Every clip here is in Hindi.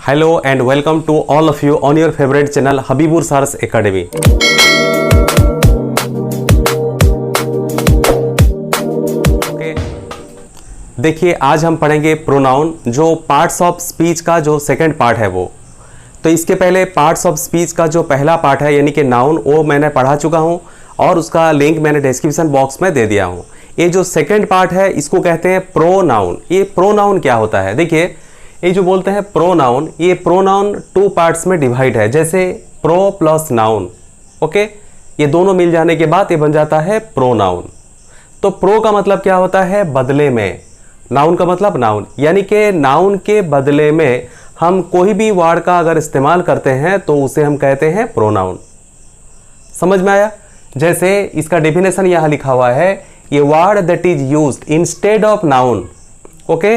Hello and welcome to all of you on your favorite channel Habibur Sars Academy. देखिए आज हम पढ़ेंगे प्रोनाउन, जो पार्ट्स ऑफ स्पीच का जो सेकंड पार्ट है वो। तो इसके पहले पार्ट्स ऑफ स्पीच का जो पहला पार्ट है यानी कि नाउन, वो मैंने पढ़ा चुका हूँ और उसका लिंक मैंने डिस्क्रिप्शन बॉक्स में दे दिया हूँ। ये जो सेकंड पार्ट है इसको कहते हैं प्रोनाउन। ये प्रोनाउन क्या होता है? देखिए ये जो बोलते हैं प्रोनाउन, ये प्रोनाउन टू पार्ट्स में डिवाइड है, जैसे प्रो प्लस नाउन। ओके, ये दोनों मिल जाने के बाद ये बन जाता है प्रोनाउन। तो प्रो का मतलब क्या होता है? बदले में। नाउन का मतलब नाउन, यानी कि नाउन के बदले में हम कोई भी वर्ड का अगर इस्तेमाल करते हैं तो उसे हम कहते हैं प्रोनाउन। समझ में आया? जैसे इसका डेफिनेशन यहाँ लिखा हुआ है, ये word that is used instead of noun. Okay,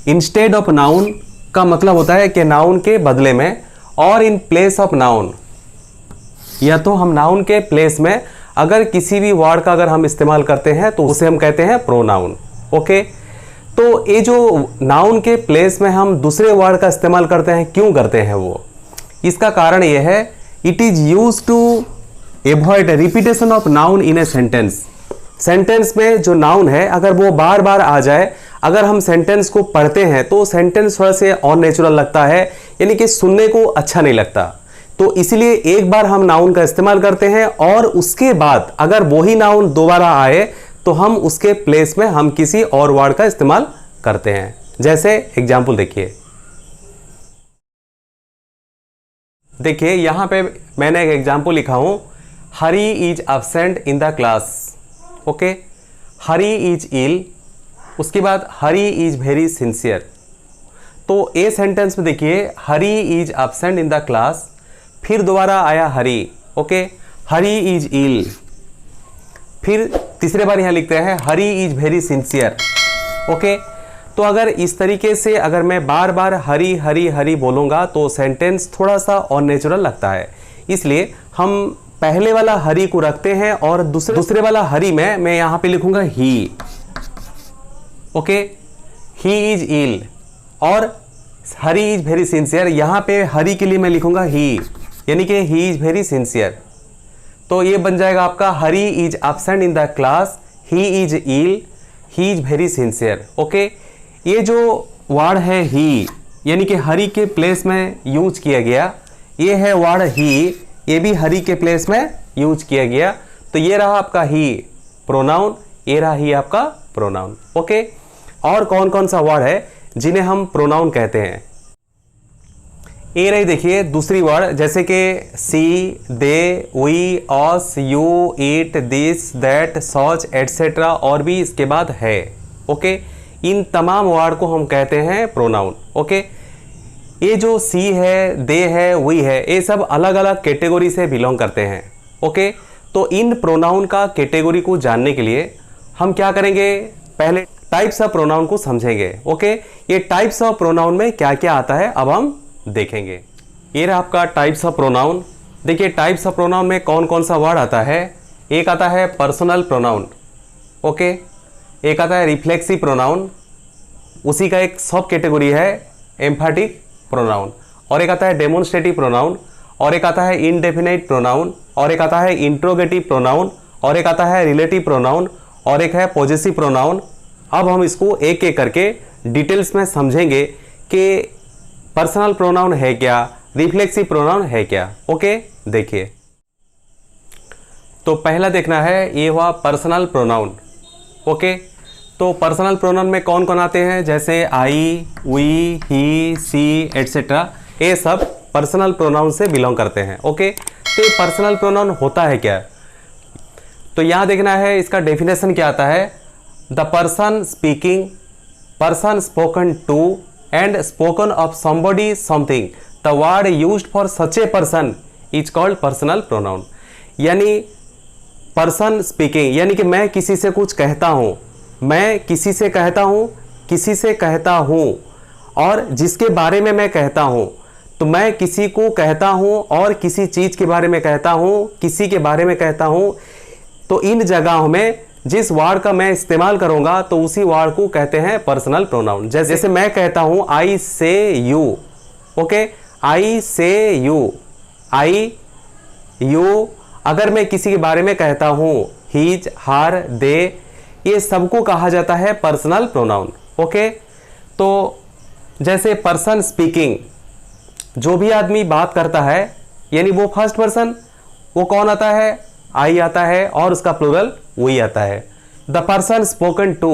instead of noun का मतलब होता है कि नाउन के बदले में, और इन प्लेस ऑफ नाउन, या तो हम नाउन के प्लेस में अगर किसी भी वर्ड का अगर हम इस्तेमाल करते हैं तो उसे हम कहते हैं प्रोनाउन। ओके, तो ये जो नाउन के प्लेस में हम दूसरे वर्ड का इस्तेमाल करते हैं, क्यों करते हैं वो? इसका कारण ये है, it is use to avoid repetition of noun in a sentence. Sentence में जो नाउन है अगर वो बार बार आ जाए, अगर हम सेंटेंस को पढ़ते हैं तो सेंटेंस थोड़ा से अननेचुरल लगता है, यानी कि सुनने को अच्छा नहीं लगता। तो इसलिए एक बार हम नाउन का इस्तेमाल करते हैं और उसके बाद अगर वही नाउन दोबारा आए तो हम उसके प्लेस में हम किसी और वर्ड का इस्तेमाल करते हैं। जैसे एग्जाम्पल देखिए यहां पे मैंने एक एग्जाम्पल लिखा हूं, Hari is absent in the class. Okay, Hari is ill, उसके बाद हरी इज वेरी सिंसियर। तो ए सेंटेंस में देखिए Hari is absent in the class, फिर दोबारा आया हरी। ओके, हरी इज इल, फिर तीसरे बार यहां लिखते हैं हरी इज वेरी सिंसियर। ओके, तो अगर इस तरीके से अगर मैं बार बार हरी हरी हरी बोलूंगा तो सेंटेंस थोड़ा सा अननेचुरल लगता है। इसलिए हम पहले वाला हरी को रखते हैं और दूसरे वाला हरी में मैं यहां पे लिखूंगा ही। ओके, ही इज इल और हरी इज वेरी सिंसियर, यहां पे हरी के लिए मैं लिखूंगा ही, यानी कि ही इज वेरी सिंसियर। तो ये बन जाएगा आपका Hari is absent in the class, he is ill, he is very sincere. Okay, ये जो वर्ड है ही, यानी कि हरी के प्लेस में यूज किया गया, ये है वर्ड ही, ये भी हरी के प्लेस में यूज किया गया। तो ये रहा आपका ही प्रोनाउन, ये रहा ही आपका प्रोनाउन। ओके, और कौन कौन सा वर्ड है जिन्हें हम प्रोनाउन कहते हैं? ये रही देखिए दूसरी वर्ड, जैसे कि she, they, we, us, you, it, this, that, such etcetera, और भी इसके बाद है। ओके, इन तमाम वर्ड को हम कहते हैं प्रोनाउन। ओके, ये जो सी है, दे है, वी है, ये सब अलग अलग कैटेगरी से बिलोंग करते हैं। ओके, तो इन प्रोनाउन का कैटेगरी को जानने के लिए हम क्या करेंगे, पहले टाइप्स ऑफ प्रोनाउन को समझेंगे। ओके, ये टाइप्स ऑफ प्रोनाउन में क्या क्या आता है अब हम देखेंगे। ये रहा आपका टाइप्स ऑफ प्रोनाउन। देखिए टाइप्स ऑफ प्रोनाउन में कौन कौन सा वर्ड आता है। एक आता है पर्सनल प्रोनाउन। ओके, एक आता है रिफ्लेक्सिव प्रोनाउन, उसी का एक सब कैटेगरी है एम्फैटिक प्रोनाउन, और एक आता है डेमोन्स्ट्रेटिव प्रोनाउन, और एक आता है इनडेफिनाइट प्रोनाउन, और एक आता है इंट्रोगेटिव प्रोनाउन, और एक आता है रिलेटिव प्रोनाउन, और एक है पॉजेसिव प्रोनाउन। अब हम इसको एक एक करके डिटेल्स में समझेंगे कि पर्सनल प्रोनाउन है क्या, रिफ्लेक्सिव प्रोनाउन है क्या। ओके, देखिए तो पहला देखना है, ये हुआ पर्सनल प्रोनाउन। ओके, तो पर्सनल प्रोनाउन में कौन कौन आते हैं, जैसे आई, वी, ही, सी एटसेट्रा, ये सब पर्सनल प्रोनाउन से बिलोंग करते हैं। ओके, तो पर्सनल प्रोनाउन होता है क्या? तो यहाँ देखना है इसका डेफिनेशन क्या आता है, the person speaking, person spoken to and spoken of somebody something, the word used for such a person is called personal pronoun. यानी पर्सन स्पीकिंग, यानी कि मैं किसी से कुछ कहता हूँ, मैं किसी से कहता हूँ, किसी से कहता हूँ, और जिसके बारे में मैं कहता हूँ, तो मैं किसी को कहता हूँ और किसी चीज़ के बारे में कहता हूँ, किसी के बारे में कहता हूँ। तो इन जगहों में जिस वर्ड का मैं इस्तेमाल करूंगा तो उसी वर्ड को कहते हैं पर्सनल प्रोनाउन। जैसे मैं कहता हूं आई से यू, ओके, आई से यू, आई यू, अगर मैं किसी के बारे में कहता हूं हीज, हर, दे, ये सबको कहा जाता है पर्सनल प्रोनाउन। ओके, तो जैसे पर्सन स्पीकिंग, जो भी आदमी बात करता है यानी वो फर्स्ट पर्सन, वो कौन आता है? आई आता है, और उसका प्लूरल वी आता है। द पर्सन स्पोकन टू,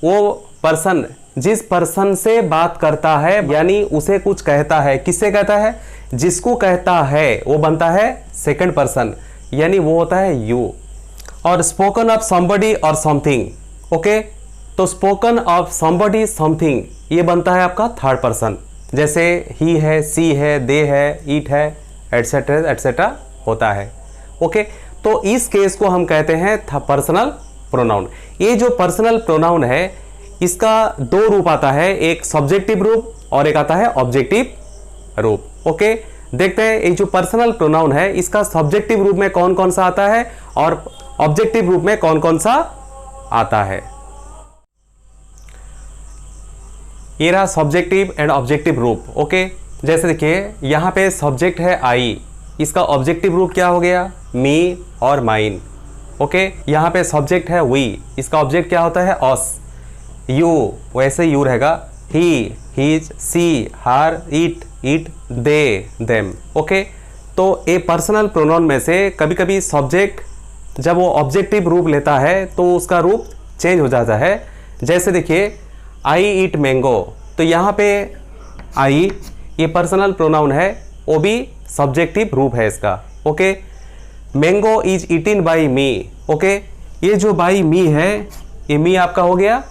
वो पर्सन जिस पर्सन से बात करता है यानी उसे कुछ कहता है, किससे कहता है? जिसको कहता है वो बनता है सेकंड पर्सन, यानी वो होता है यू। और स्पोकन ऑफ समबडी और समथिंग, ओके, तो स्पोकन ऑफ समबडी समथिंग ये बनता है आपका थर्ड पर्सन, जैसे ही है, सी है, दे है, ईट है, एटसेट्रा एटसेट्रा होता है। ओके, तो इस केस को हम कहते हैं पर्सनल प्रोनाउन। ये जो पर्सनल प्रोनाउन है इसका दो रूप आता है, एक सब्जेक्टिव रूप और एक आता है ऑब्जेक्टिव रूप। ओके, देखते हैं ये जो पर्सनल प्रोनाउन है इसका सब्जेक्टिव रूप में कौन कौन सा आता है और ऑब्जेक्टिव रूप में कौन कौन सा आता है। ये रहा सब्जेक्टिव एंड ऑब्जेक्टिव रूप। ओके, जैसे देखिए यहाँ पे सब्जेक्ट है आई, इसका ऑब्जेक्टिव रूप क्या हो गया? मी और माइन। ओके, यहाँ पे सब्जेक्ट है वी, इसका ऑब्जेक्ट क्या होता है? अस। यू, वैसे यू रहेगा, he, his, she, her, it, it, they, them. Okay, तो ये पर्सनल प्रोनाउन में से कभी कभी सब्जेक्ट जब वो ऑब्जेक्टिव रूप लेता है तो उसका रूप चेंज हो जाता है। जैसे देखिए आई ईट मैंगो, तो यहाँ पे आई ये पर्सनल प्रोनाउन है, वो भी सब्जेक्टिव रूप है इसका। Okay, mango is eaten by me. Okay, ये जो बाई मी है ये मी आपका हो गया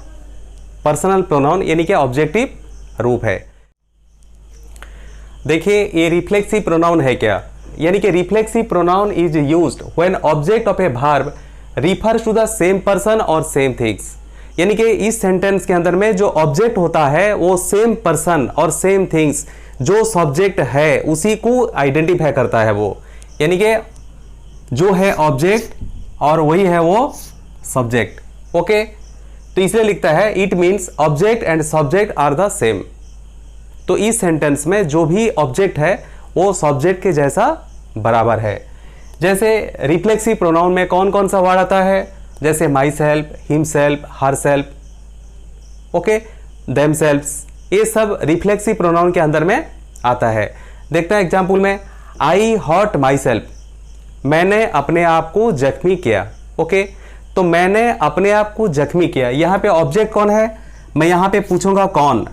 पर्सनल प्रोनाउन, यानी कि ऑब्जेक्टिव रूप है। देखिए ये रिफ्लेक्सिव प्रोनाउन है क्या? यानी कि reflexive pronoun is used when object of a verb refers to the same person और सेम थिंग्स। यानी कि इस सेंटेंस के अंदर में जो ऑब्जेक्ट होता है वो सेम पर्सन और सेम थिंग्स, जो सब्जेक्ट है उसी को आइडेंटिफाई करता है वो, यानी कि जो है ऑब्जेक्ट और वही है वो सब्जेक्ट। ओके, तो इसलिए लिखता है it means object and subject are the same. तो इस सेंटेंस में जो भी ऑब्जेक्ट है वो सब्जेक्ट के जैसा बराबर है। जैसे रिफ्लेक्सिव प्रोनाउन में कौन कौन सा वर्ड आता है? जैसे myself, himself, herself, okay, themselves, ये सब रिफ्लेक्सिव प्रोनाउन के अंदर में आता है। देखते हैं एग्जाम्पल में, आई हर्ट माई सेल्फ, मैंने अपने आप को जख्मी किया। ओके, तो मैंने अपने आप को जख्मी किया, यहाँ पे ऑब्जेक्ट कौन है? मैं यहाँ पे पूछूंगा कौन,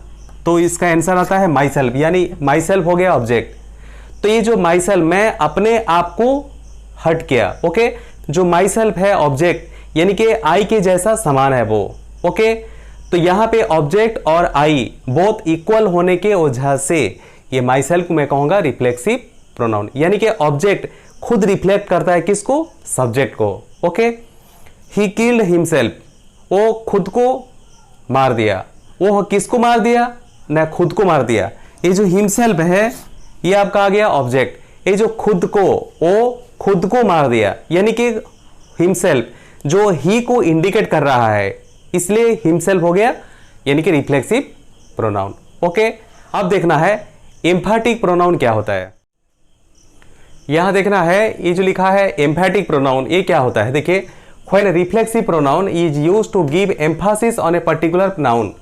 तो इसका आंसर आता है माई सेल्फ, यानी माई सेल्फ हो गया ऑब्जेक्ट। तो ये जो माई सेल्फ, मैं अपने आप को हर्ट किया। ओके, जो माई सेल्फ है ऑब्जेक्ट, यानी कि आई के जैसा समान है वो। ओके, तो यहाँ पे ऑब्जेक्ट और आई बोथ इक्वल होने के वजह से ये माई सेल्फ मैं कहूँगा रिफ्लेक्सिव प्रोनाउन, यानी कि ऑब्जेक्ट खुद रिफ्लेक्ट करता है किसको? सब्जेक्ट को। ओके, ही किल्ड हिमसेल्फ, वो खुद को मार दिया। वो किसको मार दिया? ना खुद को मार दिया। ये जो हिमसेल्फ है ये आपका आ गया ऑब्जेक्ट, ये जो खुद को, वो खुद को मार दिया, यानी कि हिमसेल्फ जो ही को इंडिकेट कर रहा है, इसलिए हिमसेल्फ हो गया, यानी कि रिफ्लेक्सिव प्रोनाउन। ओके, अब देखना है एम्फैटिक प्रोनाउन क्या होता है। यहां देखना है ये जो लिखा है एम्फैटिक प्रोनाउन, ये क्या होता है? देखिए, when reflexive pronoun is used to give emphasis on a particular noun.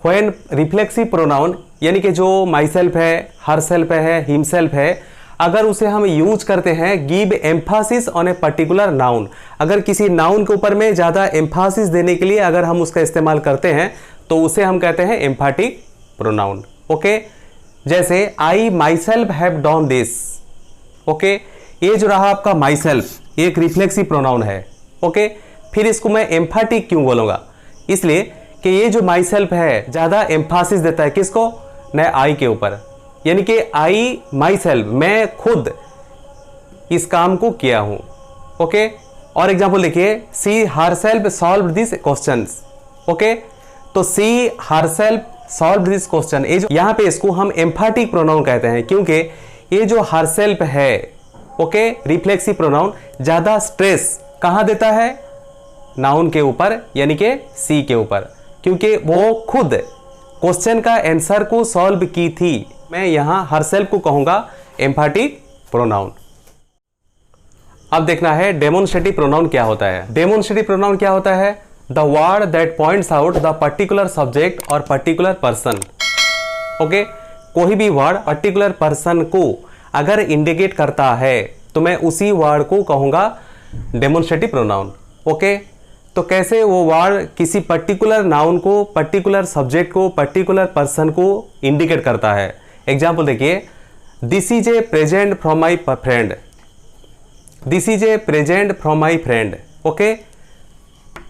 When reflexive pronoun यानी कि जो माई सेल्फ है, हर सेल्फ है, हिम सेल्फ है, अगर उसे हम यूज करते हैं give emphasis on a particular noun, अगर किसी नाउन के ऊपर में ज़्यादा एम्फासिस देने के लिए अगर हम उसका इस्तेमाल करते हैं तो उसे हम कहते हैं एम्फैटिक प्रोनाउन। ओके, जैसे I myself have done this. Okay, ये जो रहा आपका माई सेल्फ एक रिफ्लेक्सिव प्रोनाउन है। ओके, फिर इसको मैं एम्फैटिक क्यों बोलूँगा? इसलिए कि ये जो माई सेल्फ है ज़्यादा एम्फासिस देता है किसको? न आई के ऊपर, यानी कि आई माई सेल्फ, मैं खुद इस काम को किया हूं। ओके, और एग्जाम्पल देखिए, she herself solve this question. Okay, तो she herself solve this question, ये जो यहाँ पे इसको हम एम्फैटिक प्रोनाउन कहते हैं, क्योंकि ये जो हर सेल्फ है, ओके, रिफ्लेक्सिव प्रोनाउन ज़्यादा स्ट्रेस कहाँ देता है? नाउन के ऊपर, यानी कि सी के ऊपर, क्योंकि वो खुद क्वेश्चन का आंसर को सॉल्व की थी, मैं यहाँ हरसेल्फ को कहूँगा एम्फैटिक प्रोनाउन। अब देखना है डेमोन्स्ट्रेटिव प्रोनाउन क्या होता है। डेमोन्स्ट्रेटिव प्रोनाउन क्या होता है? The word that points out the particular subject और पर्टिकुलर पर्सन। ओके, कोई भी वर्ड पर्टिकुलर पर्सन को अगर इंडिकेट करता है तो मैं उसी वर्ड को कहूँगा डेमोन्स्ट्रेटिव प्रोनाउन। ओके, तो कैसे वो वर्ड किसी पर्टिकुलर नाउन को, पर्टिकुलर सब्जेक्ट को, पर्टिकुलर पर्सन को इंडिकेट करता है। एग्जाम्पल देखिए, this is a present from my friend. This is a present from my friend. Okay,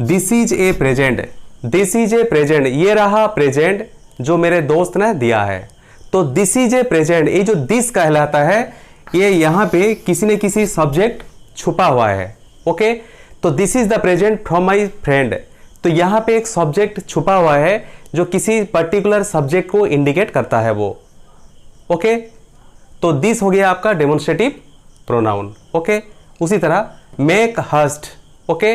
this is a present, this is a present, ये रहा प्रेजेंट जो मेरे दोस्त ने दिया है। तो दिस इज ए प्रेजेंट, ये जो दिस कहलाता है ये यहाँ पे किसी न किसी सब्जेक्ट छुपा हुआ है। ओके, तो this is the present from my friend, तो यहाँ पे एक सब्जेक्ट छुपा हुआ है जो किसी पर्टिकुलर सब्जेक्ट को इंडिकेट करता है वो। ओके, तो दिस हो गया आपका डेमोन्स्ट्रेटिव प्रोनाउन। ओके, उसी तरह मेक हस्ट, ओके,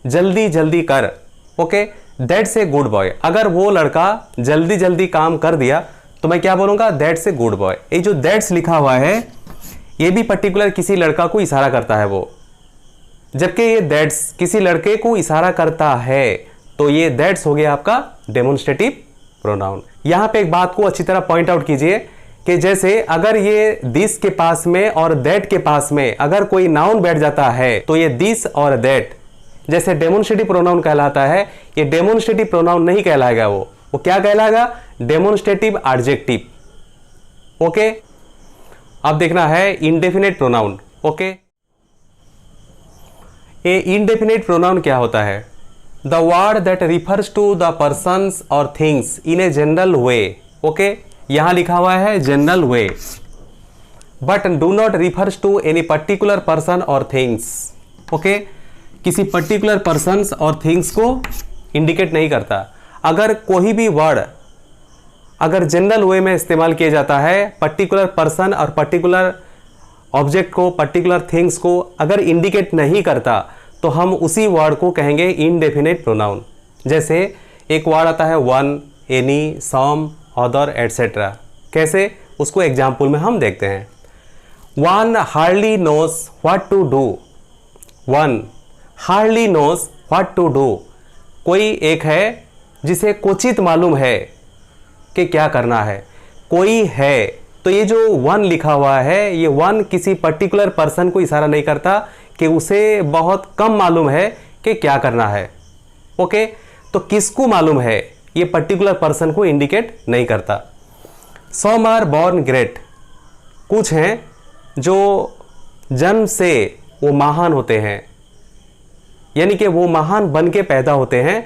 जल्दी जल्दी कर। Okay, that's a good boy, अगर वो लड़का जल्दी जल्दी काम कर दिया तो मैं क्या बोलूँगा? That's a good boy. ये जो दैट्स लिखा हुआ है ये भी पर्टिकुलर किसी लड़का को इशारा करता है वो, जबकि ये दैट्स किसी लड़के को इशारा करता है, तो ये दैट्स हो गया आपका डेमोन्स्ट्रेटिव प्रोनाउन। यहाँ पे एक बात को अच्छी तरह पॉइंट आउट कीजिए कि जैसे अगर ये दिस के पास में और दैट के पास में अगर कोई नाउन बैठ जाता है तो ये दिस और दैट जैसे डेमोन्स्ट्रेटिव प्रोनाउन कहलाता है, ये डेमोन्स्ट्रेटिव प्रोनाउन नहीं कहलाएगा। वो क्या कहलाएगा? Demonstrative adjective. ओके, अब देखना है indefinite pronoun. Okay, a indefinite pronoun क्या होता है? The word that refers to the persons और things in a general way. Okay, यहां लिखा हुआ है general way, but do not refers to any particular person और थिंग्स। ओके, किसी पर्टिकुलर पर्सन्स और थिंग्स को इंडिकेट नहीं करता। अगर कोई भी वर्ड अगर जनरल वे में इस्तेमाल किया जाता है, पर्टिकुलर पर्सन और पर्टिकुलर ऑब्जेक्ट को, पर्टिकुलर थिंग्स को अगर इंडिकेट नहीं करता तो हम उसी वर्ड को कहेंगे इनडेफिनिट प्रोनाउन। जैसे एक वर्ड आता है one, any, some, other etcetera. कैसे? उसको एग्जाम्पल में हम देखते हैं। One hardly knows what to do. One hardly knows what to do, कोई एक है जिसे क्वचित मालूम है कि क्या करना है। कोई है, तो ये जो वन लिखा हुआ है ये वन किसी पर्टिकुलर पर्सन को इशारा नहीं करता कि उसे बहुत कम मालूम है कि क्या करना है। ओके, तो किसको मालूम है ये पर्टिकुलर पर्सन को इंडिकेट नहीं करता। सम आर बॉर्न ग्रेट, कुछ हैं जो जन्म से वो महान होते हैं, यानी कि वो महान बन के पैदा होते हैं।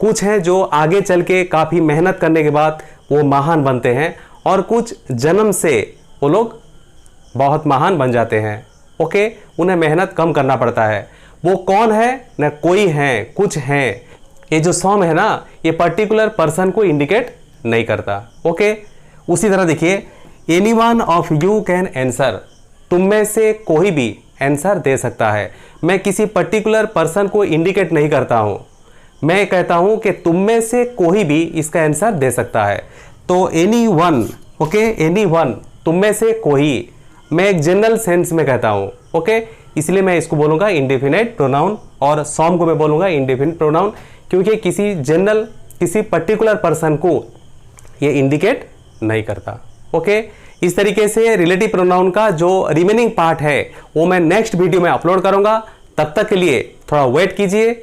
कुछ हैं जो आगे चल के काफ़ी मेहनत करने के बाद वो महान बनते हैं, और कुछ जन्म से वो लोग बहुत महान बन जाते हैं। ओके, उन्हें मेहनत कम करना पड़ता है। वो कौन है? न कोई है, कुछ हैं। ये जो सम है ना, ये पर्टिकुलर पर्सन को इंडिकेट नहीं करता। ओके, उसी तरह देखिए, any one of you can answer, तुम में से कोई भी आंसर दे सकता है। मैं किसी पर्टिकुलर पर्सन को इंडिकेट नहीं करता हूँ, मैं कहता हूँ कि तुम में से कोई भी इसका आंसर दे सकता है। तो any one, okay, any one, तुम में से कोई, मैं एक जनरल सेंस में कहता हूँ। ओके, इसलिए मैं इसको बोलूँगा इंडेफिनिट प्रोनाउन, और सम को मैं बोलूँगा इंडेफिनिट प्रोनाउन, क्योंकि किसी जनरल, किसी पर्टिकुलर पर्सन को ये इंडिकेट नहीं करता। ओके, इस तरीके से रिलेटिव प्रोनाउन का जो रिमेनिंग पार्ट है वो मैं नेक्स्ट वीडियो में अपलोड करूँगा। तब तक के लिए थोड़ा वेट कीजिए।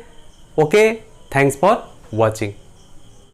Okay, thanks for watching.